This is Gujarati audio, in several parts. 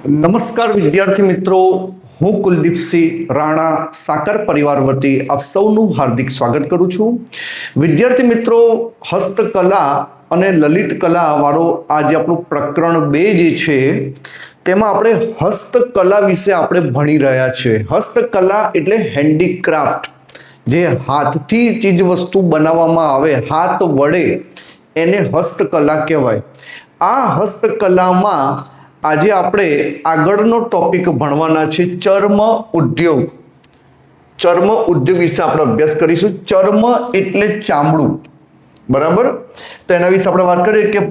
નમસ્કાર વિદ્યાર્થી મિત્રો, હું કુલદીપસિંહ રાણા સાકર પરિવાર વતી આપ સૌનું હાર્દિક સ્વાગત કરું છું. વિદ્યાર્થી મિત્રો, હસ્તકલા અને લલિત કલા વાળો આજે આપણું પ્રકરણ 2 જે છે તેમાં આપણે હસ્તકલા વિશે આપણે ભણી રહ્યા છે. હસ્તકલા એટલે હેન્ડીક્રાફ્ટ, જે હાથથી ચીજ વસ્તુ બનાવવામાં આવે, હાથ વડે, એને હસ્તકલા કહેવાય. આ હસ્તકલામાં આજે આપણે આગળનો ટોપિક ભણવાના છે ચર્મ ઉદ્યોગ. ચર્મ ઉદ્યોગ વિશે આપણે અભ્યાસ કરીશું. ચર્મ એટલે ચામડું, બરાબર? તો એના વિશે આપણે વાત કરીએ કે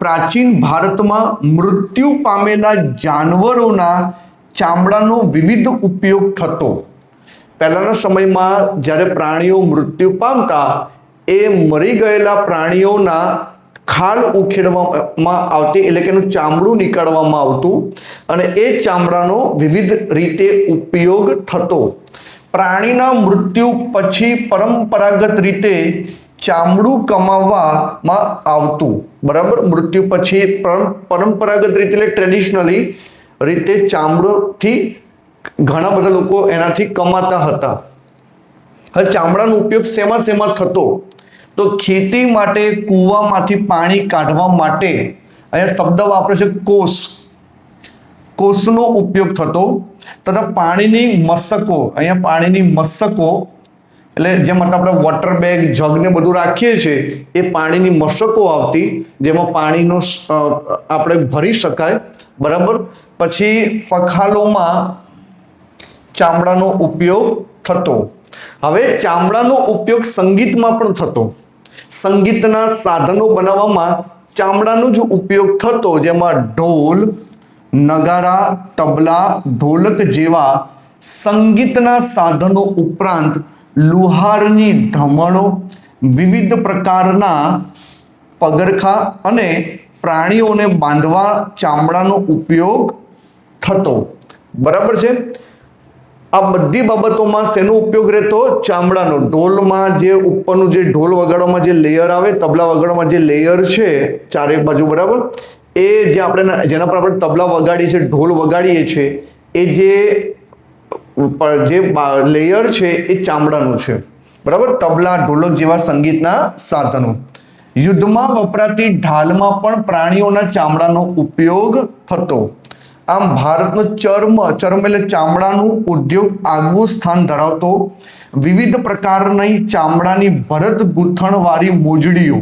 પ્રાચીન ભારતમાં મૃત્યુ પામેલા જાનવરોના ચામડાનો વિવિધ ઉપયોગ થતો. પહેલાના સમયમાં જ્યારે પ્રાણીઓ મૃત્યુ પામતા, એ મરી ગયેલા પ્રાણીઓના ખાલ ઉખેડવામાં આવતી, એટલે કે એનું ચામડું નીકાળવામાં આવતું અને એ ચામડાનો વિવિધ રીતે ઉપયોગ થતો. પ્રાણીના મૃત્યુ પછી પરંપરાગત રીતે ચામડું કમાવવામાં આવતું, બરાબર? મૃત્યુ પછી પરંપરાગત રીતે એટલે ટ્રેડિશનલી રીતે ચામડુંથી ઘણા બધા લોકો એનાથી કમાતા હતા. હવે ચામડાનો ઉપયોગ શેમાં થતો? તો ખેતી માટે, કૂવામાંથી પાણી કાઢવા માટે, અહીંયા શબ્દ વાપરે છે કોસ, કોસનો ઉપયોગ થતો. તથા પાણીની મશકો, અહીંયા પાણીની મશકો એટલે જેમ આપણે વોટર બેગ, જગ ને બધું રાખીએ છીએ, એ પાણીની મશકો આવતી, જેમાં પાણીનો આપણે ભરી શકાય, બરાબર? પછી પખાલોમાં ચામડાનો ઉપયોગ થતો. હવે ચામડાનો ઉપયોગ સંગીતમાં પણ થતો. સંગીતના સાધનો બનાવવામાં ચામડાનો જ ઉપયોગ થતો, જેમાં ઢોલ, નગારા, તબલા, ઢોલક જેવા સંગીતના સાધનો ઉપરાંત લુહારની ધમણો, વિવિધ પ્રકારના પગરખા અને પ્રાણીઓને બાંધવા ચામડાનો ઉપયોગ થતો, બરાબર છે? આ બધી બાબતોમાં શેનો ઉપયોગ રહેતો? ચામડાનો. ઢોલમાં જે ઉપરનું જે ઢોલ વગાડવામાં જે લેયર આવે, તબલા વગાડવામાં જે લેયર છે ચારે બાજુ, બરાબર? એ જે આપણે જેના પર આપણે તબલા વગાડીએ છીએ, ઢોલ વગાડીએ છીએ, એ જે લેયર છે એ ચામડાનું છે, બરાબર? તબલા, ઢોલક જેવા સંગીતના સાધનો. યુદ્ધમાં વપરાતી ઢાલમાં પણ પ્રાણીઓના ચામડાનો ઉપયોગ થતો. આમ ભારતનો ચર્મ એટલે ચામડાનું ઉદ્યોગ આગવું સ્થાન ધરાવતો. વિવિધ પ્રકારની ચામડાની ભરત ગૂંથણવાળી મોજડીઓ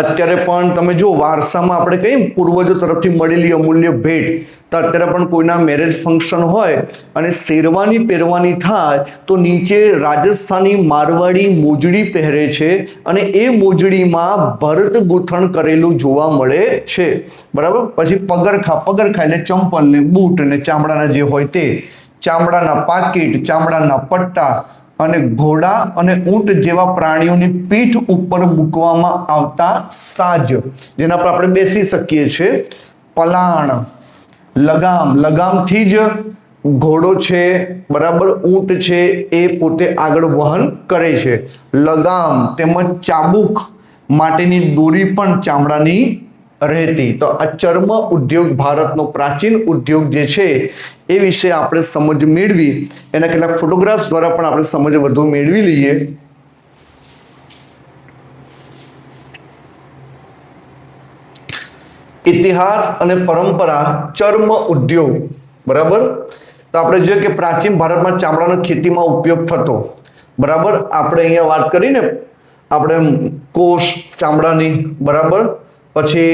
અત્યારે પણ તમે જો વારસામાં આપણે કહીએ પૂર્વજો તરફથી મળેલી અમૂલ્ય ભેટ, તો અત્યારે પણ કોઈના મેરેજ ફંક્શન હોય અને શેરવાની પહેરવાની થાય તો નીચે રાજસ્થાની મારવાડી મોજડી પહેરે છે અને એ મોજડીમાં ભરત ગૂંથણ કરેલું જોવા મળે છે, બરાબર? પછી પગરખા એટલે ચંપલ ને બૂટ ને ચામડાના જે હોય તે, ચામડાના પાકીટ, ચામડાના પટ્ટા અને ઘોડા અને ઊંટ જેવા પ્રાણીઓની પીઠ ઉપર મૂકવામાં આવતા સાજ, જેના પર આપણે બેસી શકીએ છીએ. પલાણ, લગામથી જ ઘોડો છે, બરાબર, ઊંટ છે, એ પોતે આગળ વહન કરે છે. લગામ તેમજ ચાબુક માટેની દોરી પણ ચામડાની રહેતી. તો આ ચર્મ ઉદ્યોગ ભારતનો પ્રાચીન ઉદ્યોગ જે છે એ વિશે આપણે સમજ મેળવી. એના કેટલાક ફોટોગ્રાફ્સ દ્વારા પણ આપણે સમજ વધુ મેળવી લઈએ. ઇતિહાસ અને પરંપરા ચર્મ ઉદ્યોગ, બરાબર? તો આપણે જોઈએ કે પ્રાચીન ભારતમાં ચામડાનો ખેતીમાં ઉપયોગ થતો, બરાબર? આપણે અહીંયા વાત કરીને આપણે કોષ ચામડાની, બરાબર? પછી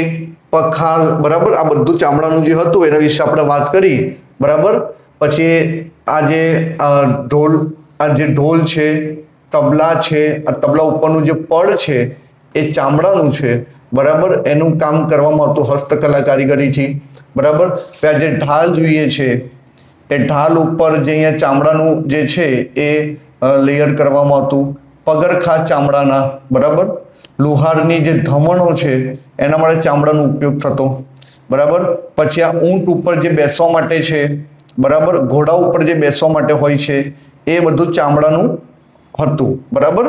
પખાલ, બરાબર? આ બધું ચામડાનું જે હતું એના વિશે આપણે વાત કરી, બરાબર? પછી આ જે ઢોલ છે, તબલા છે, આ તબલા ઉપરનું જે પડ છે એ ચામડાનું છે, બરાબર? એનું કામ કરવામાં આવતું હસ્તકલા કારીગરીથી, બરાબર? ત્યાં જે ઢાલ જોઈએ છે એ ઢાલ ઉપર જે અહીંયા ચામડાનું જે છે એ લેયર કરવામાં આવતું. પગરખા ચામડાના, બરાબર? લુહારની જે ધમણો છે એના માટે ચામડાનો ઉપયોગ થતો, બરાબર? પછી આ ઊંટ ઉપર જે બેસવા માટે છે, બરાબર, ઘોડા ઉપર જે બેસવા માટે હોય છે, એ બધું ચામડાનું હતું, બરાબર?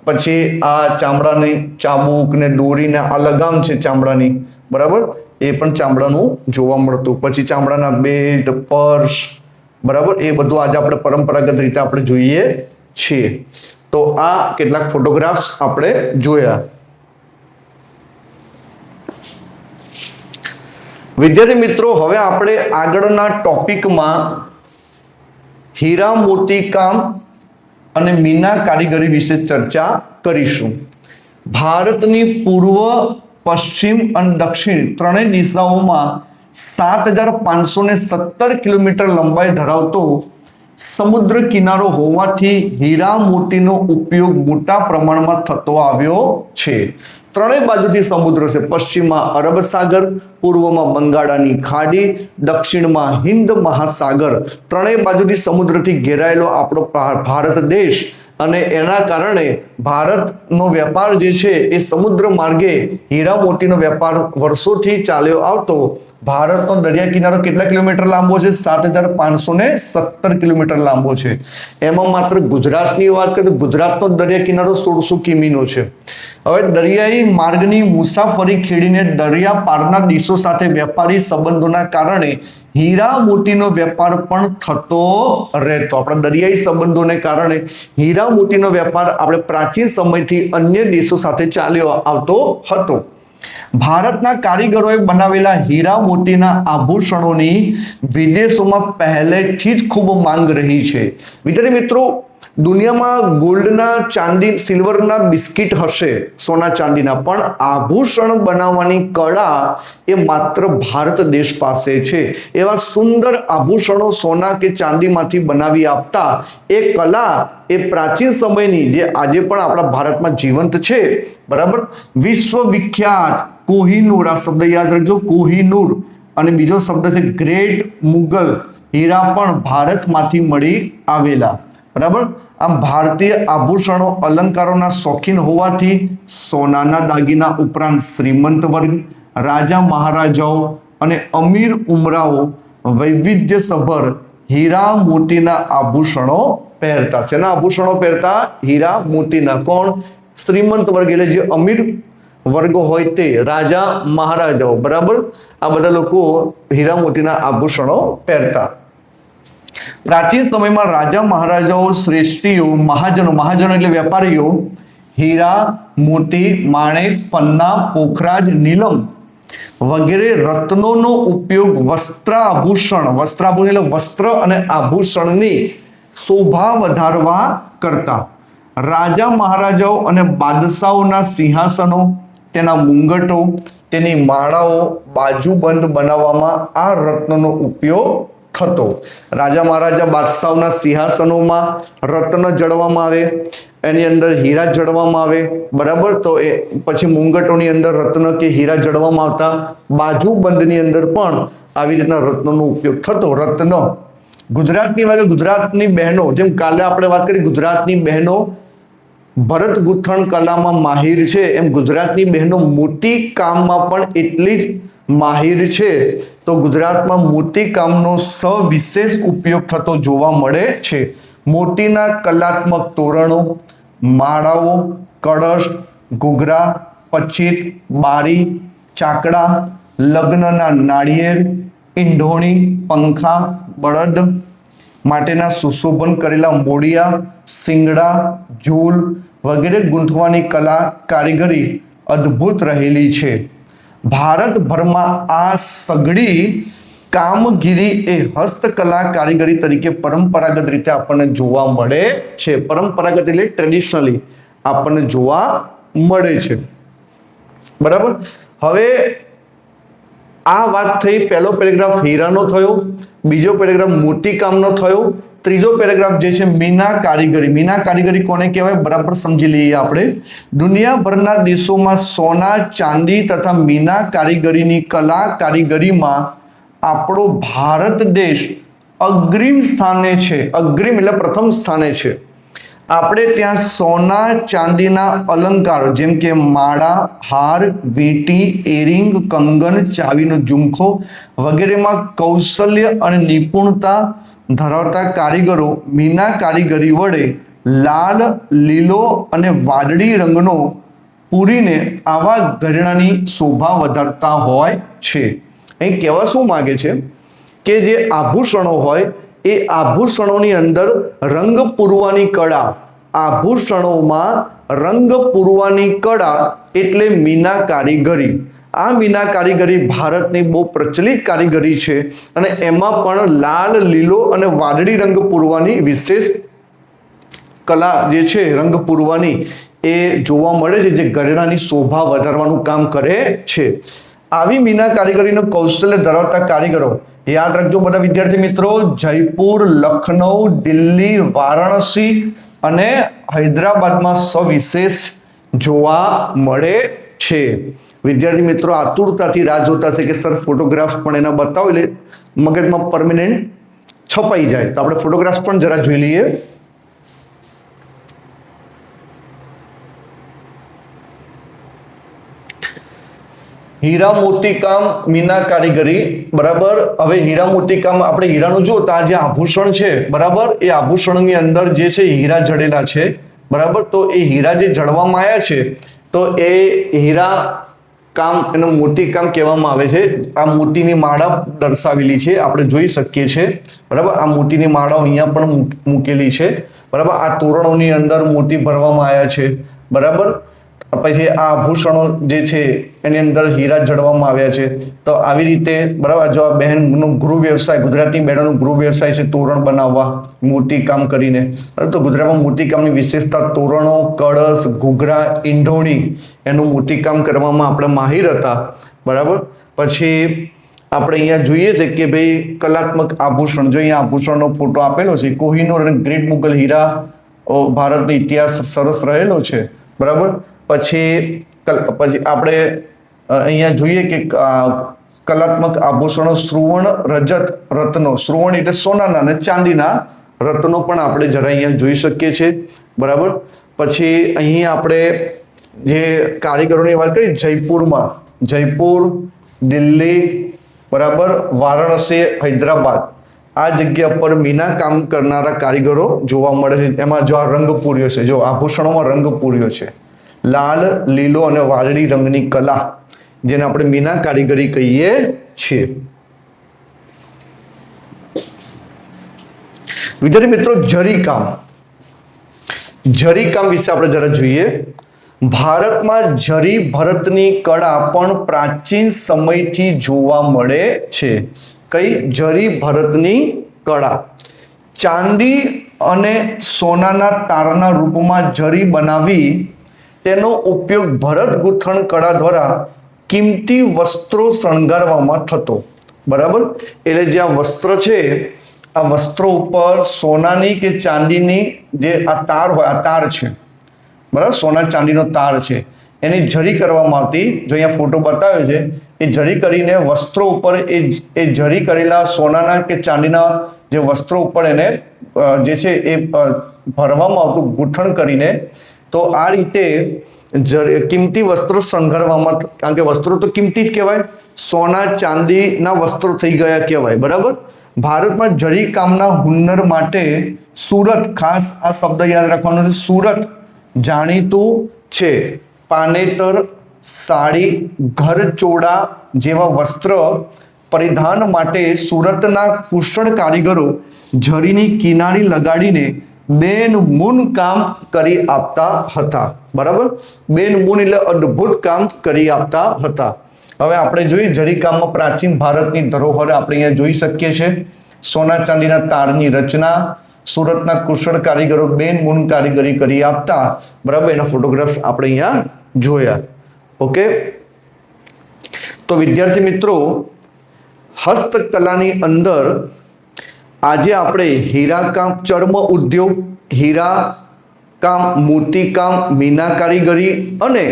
પછી આ ચામડાની ચાબુક ને દોરી ને આ લગામ છે ચામડાની, બરાબર, એ પણ ચામડાનું જોવા મળતું. પછી ચામડાના બેલ્ટ, પર્સ, બરાબર, એ બધું આજે આપણે પરંપરાગત રીતે આપણે જોઈએ છીએ. તો આ કેટલાક ફોટોગ્રાફ્સ આપણે જોયા. વિદ્યાર્થી મિત્રો, હવે આપણે આગળના ટોપિકમાં હીરા મોતી કામ અને મીના કારીગરી વિશે ચર્ચા કરીશું. ભારતની પૂર્વ, પશ્ચિમ અને દક્ષિણ ત્રણેય દિશાઓમાં 7,517 કિલોમીટર લંબાઈ ધરાવતો સમુદ્ર કિનારો હોવાથી હીરા મોતીનો ઉપયોગ મોટા પ્રમાણમાં થતો આવ્યો છે. ત્રણેય બાજુથી સમુદ્ર છે. પશ્ચિમમાં અરબ સાગર, પૂર્વમાં બંગાળાની ખાડી, દક્ષિણમાં હિન્દ મહાસાગર. ત્રણેય બાજુથી સમુદ્રથી ઘેરાયેલો આપણો ભારત દેશ, અને એના કારણે ભારતનો વેપાર જે છે એ સમુદ્ર માર્ગે હીરા મોતીનો વેપાર વર્ષોથી ચાલ્યો આવતો. ભારતનો દરિયા કિનારો કેટલા કિલોમીટર લાંબો છે? 7,517 કિલોમીટર લાંબો છે. એમાં માત્ર ગુજરાતની વાત કરીએ તો ગુજરાતનો દરિયા કિનારો 1600 કિમીનો છે. હવે દરિયાઈ માર્ગની મુસાફરી ખેડીને દરિયા પારના દેશો સાથે વેપારી સંબંધોના કારણે હીરા મોતીનો વેપાર પણ થતો રહેતો. આપણા દરિયાઈ સંબંધોને કારણે હીરા મોતીનો વેપાર આપણે પ્રાચીન સમયથી અન્ય દેશો સાથે ચાલ્યો આવતો હતો. ભારતના કારીગરોએ બનાવેલા હીરા મોતીના આભૂષણોની વિદેશોમાં પહેલેથી જ ખૂબ માંગ રહી છે. વિદ્યાર્થી મિત્રો, દુનિયામાં ગોલ્ડના, ચાંદી, સિલ્વરના બિસ્કિટ હશે, સોના ચાંદીના, પણ આભૂષણ બનાવવાની કળા એ માત્ર ભારત દેશ પાસે છે. એવા સુંદર આભૂષણો સોના કે ચાંદીમાંથી બનાવી આપતા એ કલા એ પ્રાચીન સમયની, જે આજે પણ આપણા ભારતમાં જીવંત છે, બરાબર. વિશ્વવિખ્યાત કોહિનૂર, આ શબ્દ યાદ રાખજો, કોહિનૂર, અને બીજો શબ્દ છે ગ્રેટ મુગલ હીરા પણ ભારતમાંથી મળી આવેલા, બરાબર. આમ ભારતીય આભૂષણો અલંકારોના શોખીન હોવાથી સોનાના દાગીના ઉપરાંત શ્રીમંત વર્ગ, રાજા મહારાજાઓ અને અમીર ઉમરાઓ વૈવિધ્યસભર હીરા મોતીના આભૂષણો પહેરતા. શેના આભૂષણો પહેરતા? હીરા મોતીના. કોણ? શ્રીમંત વર્ગ, એટલે જે અમીર વર્ગો હોય તે, રાજા મહારાજાઓ, બરાબર. આ બધા લોકો હીરા મોતીના આભૂષણો પહેરતા. પ્રાચીન સમયમાં રાજા મહારાજાઓ, શ્રેષ્ઠીઓ, મહાજનો એટલે વેપારીઓ હીરા, મોતી, માણેક, પન્ના, પોખરાજ, નીલમ વગેરે રત્નોનો ઉપયોગ વસ્ત્રાભૂષણ એટલે વસ્ત્ર અને આભૂષણની શોભા વધારવા કરતા. રાજા મહારાજાઓ અને બાદશાહોના સિંહાસનો, તેના મુંગટો, તેની માળાઓ, બાજુબંધ બનાવવામાં આ રત્નનો ઉપયોગ થતો. રાજા મહારાજા બાદશાહોના સિંહાસનોમાં રત્ન જડવામાં આવે, એની અંદર હીરા જડવામાં આવે, બરાબર. તો એ પછી મુંગટોની અંદર રત્ન કે હીરા જડવામાં આવતા. બાજુબંધની અંદર પણ આવી રીતના રત્નોનો ઉપયોગ થતો. રત્ન ગુજરાતની વાત, ગુજરાતની બહેનો, જેમ કાલે આપણે વાત કરી, ગુજરાતની બહેનો ભરત ગૂંથણ કલામાં માહિર છે, એમ ગુજરાતની બહેનો મોતી કામમાં પણ એટલી જ માહિર છે. તો ગુજરાતમાં મોતી કામનો સવિશેષ ઉપયોગ થતો જોવા મળે છે. મોતીના કલાત્મક તોરણો, માળાઓ, કળશ, ઘૂઘરા, પચીત, બારી, ચાકડા, લગ્નના નાળિયેર, ઈંઢોણી, પંખા, બળદ માટેના સુશોભન કરેલા મોડિયા, શિંગડા, ઝૂલ વગેરે ગૂંથવાની કલા કારીગરી અદ્ભુત રહેલી છે. ભારતભરમાં આ સઘળી કામગીરી એ હસ્તકલા કારીગરી તરીકે પરંપરાગત રીતે આપણને જોવા મળે છે. પરંપરાગત એટલે ટ્રેડિશનલી આપણને જોવા મળે છે, બરાબર. હવે આ વાત થઈ, પહેલો પેરેગ્રાફ હીરાનો થયો, બીજો પેરેગ્રાફ મોતીકામનો થયો, ત્રીજો પેરેગ્રાફ જે છે મીના કારીગરી. મીના કારીગરી કોને કહેવાય? બરાબર સમજી લઈએ આપણે. દુનિયાભરના દેશોમાં સોના, ચાંદી તથા મીના કારીગરીની કલા કારીગરીમાં આપણો ભારત દેશ અગ્રીમ સ્થાને છે. અગ્રીમ એટલે પ્રથમ સ્થાને છે. આપણે ત્યાં સોના ચાંદીના અલંકારો જેમ કે માળા, હાર, વીંટી, એરિંગ, કંગન, ચાવીનો ઝુમખો વગેરેમાં કૌશલ્ય અને નિપુણતા ધરાવતા કારીગરો મીના કારીગરી વડે લાલ, લીલો અને વાદળી રંગનો પૂરીને આવા ઘરેણાની શોભા વધારતા હોય છે. અહીં કહેવા શું માગે છે કે જે આભૂષણો હોય એ આભૂષણોની અંદર રંગ પૂરવાની કળા, આભૂષણોમાં રંગ પૂરવાની કળા એટલે મીના કારીગરી. આ મીના કારીગરી ભારતની બહુ પ્રચલિત કારીગરી છે અને એમાં પણ લાલ, લીલો અને વાદળી રંગ પૂરવાની વિશેષ કલા જે છે રંગ પૂરવાની એ જોવા મળે છે, જે ઘરેણાની શોભા વધારવાનું કામ કરે છે. આવી મીના કારીગરીનું કૌશલ્ય ધરાવતા કારીગરો યાદ રાખજો બધા વિદ્યાર્થી મિત્રો, જયપુર, લખનઉ, દિલ્હી, વારાણસી અને હૈદરાબાદમાં સવિશેષ જોવા મળે છે. વિદ્યાર્થી મિત્રો આતુરતાથી રાહ જોતા છે કે સર ફોટોગ્રાફ પણ એના બતાવો એટલે મગજમાં પરમેનન્ટ છપાઈ જાય. તો આપણે ફોટોગ્રાફ પણ જરા જોઈ લઈએ. હીરા મોતીકામ મીના કારીગરી, બરાબર. હવે હીરા મોતીકામ આપણે હીરાનું જો તો આ જે આભૂષણ છે, બરાબર, એ આભૂષણની અંદર જે છે હીરા જડેલા છે, બરાબર. તો એ હીરા જે જડવામાં આવ્યા છે તો એ હીરા કામ એનું મોતીકામ કહેવામાં આવે છે. આ મોતીની માળા દર્શાવેલી છે, આપણે જોઈ શકીએ છીએ, બરાબર. આ મોતીની માળાઓ અહીંયા પણ મૂકેલી છે, બરાબર. આ તોરણોની અંદર મોતી ભરવામાં આવ્યા છે, બરાબર. પછી આ આભૂષણો જે છે એની અંદર હીરા જડવામાં આવ્યા છે. તો આવી રીતે, બરાબર, જો આ બહેનનો ગૃહ વ્યવસાય, ગુજરાતની બહેનોનો ગૃહ વ્યવસાય છે તોરણ બનાવવા મોતીકામ કરીને. તો ગુજરાતમાં મોતીકામની વિશેષતા તોરણો, કળશ, ઘૂઘરા, ઈંઢોણી એનું મોતીકામ કરવામાં આપણે માહિર હતા, બરાબર. પછી આપણે અહીંયા જોઈએ છે કે ભાઈ કલાત્મક આભૂષણ, જો અહીંયા આભૂષણનો ફોટો આપેલો છે, કોહિનૂર અને ગ્રેટ મુગલ હીરા ભારતનો ઇતિહાસ સરસ રહેલો છે, બરાબર. પછી આપણે અહીંયા જોઈએ કે કલાત્મક આભૂષણો સુવર્ણ, રજત, રત્નો, સુવર્ણ એટલે સોનાના અને ચાંદીના રત્નો પણ આપણે જરા અહીંયા જોઈ શકીએ છીએ, બરાબર. પછી અહીં આપણે જે કારીગરોની વાત કરી, જયપુરમાં, જયપુર, દિલ્હી, બરાબર, વારાણસી, હૈદરાબાદ, આ જગ્યા પર મીના કામ કરનારા કારીગરો જોવા મળે છે. એમાં જો આ રંગ પૂર્યો છે, જો આભૂષણોમાં રંગ પૂર્યો છે, લાલ, લીલો અને વાદળી રંગની કલા, જેને આપણે મીના કારીગરી કહીએ છીએ. વિદ્યાર્થી મિત્રો જરીકામ, જરીકામ વિશે આપણે જરા જોઈએ. ભારતમાં જરી ભરતની કળા પણ પ્રાચીન સમયથી જોવા મળે છે. કઈ? જરી ભરતની કળા. ચાંદી અને સોનાના તારના રૂપમાં જરી બનાવી તેનો ઉપયોગ ભરત ગૂંથણ કળા દ્વારા કિંમતી વસ્ત્રો શણગારવામાં થતો, બરાબર. એટલે જે આ વસ્ત્ર છે, આ વસ્ત્રો ઉપર સોનાની કે ચાંદીની જે આ તાર હોય, આ તાર છે, બરાબર, સોના ચાંદીનો તાર છે, એની જરી કરવામાં આવતી. જો અહીંયા ફોટો બતાવ્યો છે, એ જરી કરીને વસ્ત્રો ઉપર એ જરી કરેલા સોનાના કે ચાંદીના જે વસ્ત્રો ઉપર એને જે છે એ ભરવામાં આવતું ગૂંથણ કરીને. તો આ રીતે કિંમતી વસ્ત્રો શણગારવામાં, કારણ કે વસ્ત્રો તો કિંમતી જ કહેવાય, સોના ચાંદીના વસ્ત્રો થઈ ગયા કહેવાય, બરાબર. ભારતમાં જરી કામના હુન્નર માટે સુરત, ખાસ આ શબ્દ યાદ રાખવાનો છે, સુરત જાણીતું છે. પાનેતર, સાડી, ઘરચોળા જેવા વસ્ત્ર પરિધાન માટે સુરતના કુશળ કારીગરો જરીની કિનારી લગાડીને બેન મૂન કામ કરી આપતા હતા, બરાબર. બેન મૂન એટલે અદ્ભુત કામ કરી આપતા હતા. હવે આપણે જોઈએ જરી કામમાં પ્રાચીન ભારતની ધરોહર આપણે અહીંયા જોઈ શકીએ છીએ. સોના ચાંદીના તારની રચના સુરતના કુશળ કારીગરો બેન મૂન કારીગરી કરી આપતા, બરાબર. એના ફોટોગ્રાફ્સ આપણે અહીંયા જોયા. ઓકે. તો વિદ્યાર્થી મિત્રો હસ્તકલાની અંદર આજે આપણે હીરાકામ, ચર્મ ઉદ્યોગ, હીરા કામ, મોતીકામ, મીના કારીગરી અને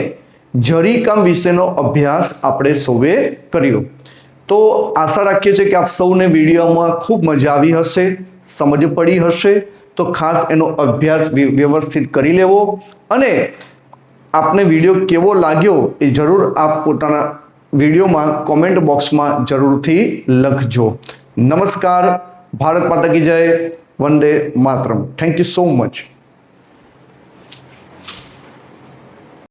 જરીકામ વિશેનો અભ્યાસ આપણે સૌએ કર્યો. તો આશા રાખીએ છીએ કે આપ સૌને વિડીયોમાં ખૂબ મજા આવી હશે, સમજ પડી હશે. તો ખાસ એનો અભ્યાસ વ્યવસ્થિત કરી લેવો અને આપને વિડીયો કેવો લાગ્યો એ જરૂર આપ પોતાના વિડીયોમાં કોમેન્ટ બોક્સમાં જરૂરથી લખજો. નમસ્કાર. ભારત માતા કી જય. વંદે માતરમ. Thank you so much.